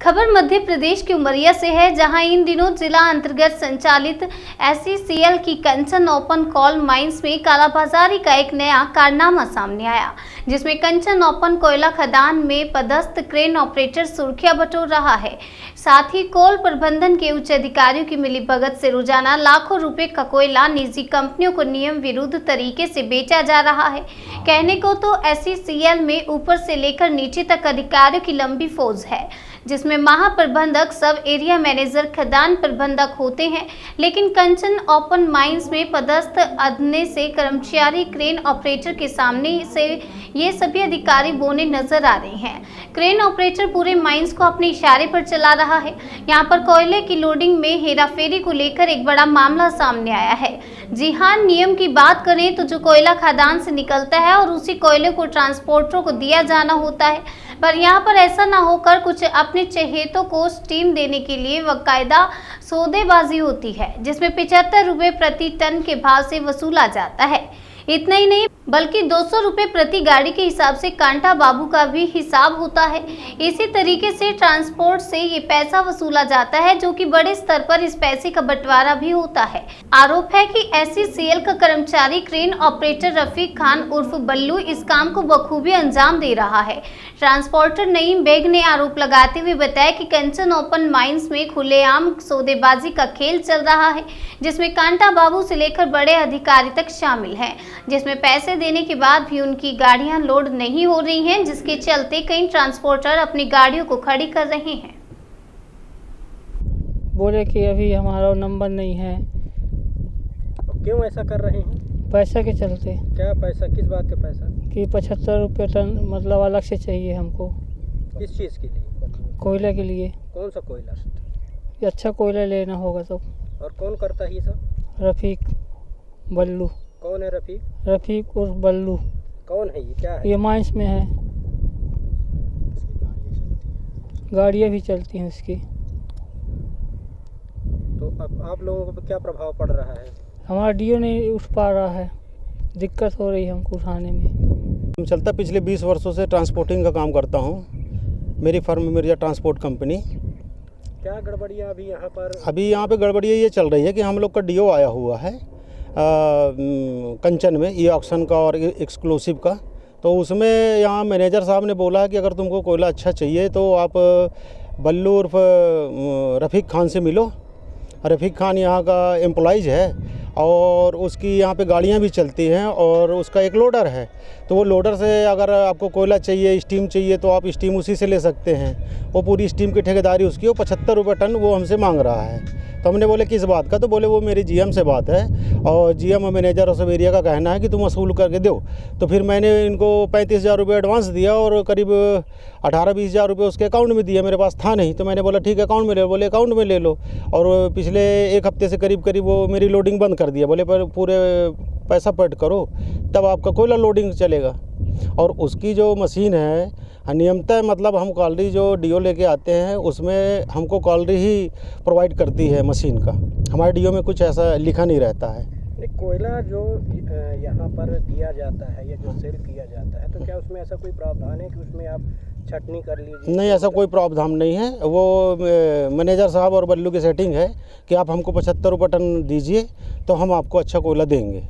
खबर मध्य प्रदेश के उमरिया से है, जहां इन दिनों जिला अंतर्गत संचालित SCCL की कंचन ओपन कोल माइंस में कालाबाजारी का एक नया कारनामा सामने आया, जिसमें कंचन ओपन कोयला खदान में पदस्थ क्रेन ऑपरेटर सुर्खियां बटोर रहा है। साथ ही कोल प्रबंधन के उच्च अधिकारियों की मिलीभगत से रोजाना लाखों रुपए का कोयला निजी कंपनियों को नियम विरुद्ध तरीके से बेचा जा रहा है। कहने को तो SCCL में ऊपर से लेकर नीचे तक अधिकारियों की लंबी फौज है, जिसमें महाप्रबंधक, सब एरिया मैनेजर, खदान प्रबंधक होते हैं, लेकिन कंचन ओपन माइंस में पदस्थ अदने से कर्मचारी क्रेन ऑपरेटर के सामने से ये सभी अधिकारी बोने नजर आ रहे हैं। क्रेन ऑपरेटर पूरे माइंस को अपने इशारे पर चला रहा है। यहाँ पर कोयले की लोडिंग में हेराफेरी को लेकर एक बड़ा मामला सामने आया है। जी हाँ, नियम की बात करें तो जो कोयला खदान से निकलता है और उसी कोयले को ट्रांसपोर्टरों को दिया जाना होता है, पर यहाँ पर ऐसा ना होकर कुछ अपने चहेतों को स्टीम देने के लिए बाकायदा सौदेबाजी होती है, जिसमें 75 रुपये प्रति टन के भाव से वसूला जाता है। इतना ही नहीं बल्कि 200 रुपये प्रति गाड़ी के हिसाब से कांटा बाबू का भी हिसाब होता है। इसी तरीके से ट्रांसपोर्ट से ये पैसा वसूला जाता है, जो कि बड़े स्तर पर इस पैसे का बंटवारा भी होता है। आरोप है कि SCCL का कर्मचारी क्रेन ऑपरेटर रफीक खान उर्फ बल्लू इस काम को बखूबी अंजाम दे रहा है। ट्रांसपोर्टर नईम बेग ने आरोप लगाते हुए बताया कि कंचन ओपन माइंस में खुलेआम सौदेबाजी का खेल चल रहा है, जिसमें कांटा बाबू से लेकर बड़े अधिकारी तक शामिल हैं, जिसमें पैसे देने के बाद भी उनकी गाड़ियां लोड नहीं हो रही हैं, जिसके चलते कई ट्रांसपोर्टर अपनी गाड़ियों को खड़ी कर रहे हैं। बोले कि अभी हमारा नंबर नहीं है। क्यों ऐसा कर रहे हैं? पैसा के चलते। क्या पैसा? किस बात का पैसा? कि 75 रुपये टन मतलब अलग से चाहिए हमको। किस चीज़ के लिए? कोयला के लिए। कौन सा कोयला? अच्छा कोयला लेना होगा तो। और कौन करता है ये सब? रफीक बल्लू। कौन है रफीक? रफीक और बल्लू। कौन है ये? क्या है? ये माइंस में है, गाड़ियाँ भी चलती हैं उसकी। तो अब आप लोगों को क्या प्रभाव पड़ रहा है? हमारा डीओ नहीं उठ पा रहा है, दिक्कत हो रही है हमको उठाने में। चलता पिछले 20 वर्षों से ट्रांसपोर्टिंग का काम करता हूँ। मेरी फर्म मिर्जा ट्रांसपोर्ट कंपनी। क्या गड़बड़ियाँ अभी यहाँ पर? अभी यहाँ पे गड़बड़ियाँ ये चल रही है कि हम लोग का डीओ आया हुआ है कंचन में, ई ऑक्शन का और एक्सक्लूसिव का। तो उसमें यहाँ मैनेजर साहब ने बोला कि अगर तुमको कोयला अच्छा चाहिए तो आप बल्लू उर्फ रफ़ीक खान से मिलो। रफ़ीक खान यहाँ का एम्प्लॉइज है और उसकी यहाँ पे गाड़ियाँ भी चलती हैं और उसका एक लोडर है। तो वो लोडर से अगर आपको कोयला चाहिए, स्टीम चाहिए, तो आप स्टीम उसी से ले सकते हैं। वो पूरी स्टीम की ठेकेदारी उसकी, वो 75 रुपये टन वो हमसे मांग रहा है। तो हमने बोले किस बात का? तो बोले वो मेरी GM से बात है और GM और मैनेजर और सब एरिया का कहना है कि तुम वसूल करके दो। तो फिर मैंने इनको 35,000 रुपये एडवांस दिया और करीब 18-20 हज़ार रुपये उसके अकाउंट में दिया। मेरे पास था नहीं, तो मैंने बोला ठीक है अकाउंट में ले लो। बोले अकाउंट में ले लो। और पिछले एक हफ्ते से करीब वो मेरी लोडिंग बंद कर दिया। बोले पर पूरे पैसा पेड करो तब आपका कोयला लोडिंग चलेगा। और उसकी जो मशीन है नियमतः मतलब हम कॉलरी जो डीओ लेके आते हैं उसमें हमको कॉलरी ही प्रोवाइड करती है मशीन का। हमारे डीओ में कुछ ऐसा लिखा नहीं रहता है। कोयला जो यहाँ पर दिया जाता है या जो सेल किया जाता है, तो क्या उसमें ऐसा कोई प्रावधान है कि उसमें आप छटनी कर लीजिए? नहीं, ऐसा कोई प्रावधान नहीं है। वो मैनेजर साहब और बल्लू की सेटिंग है कि आप हमको 75 रुपये टन दीजिए तो हम आपको अच्छा कोयला देंगे।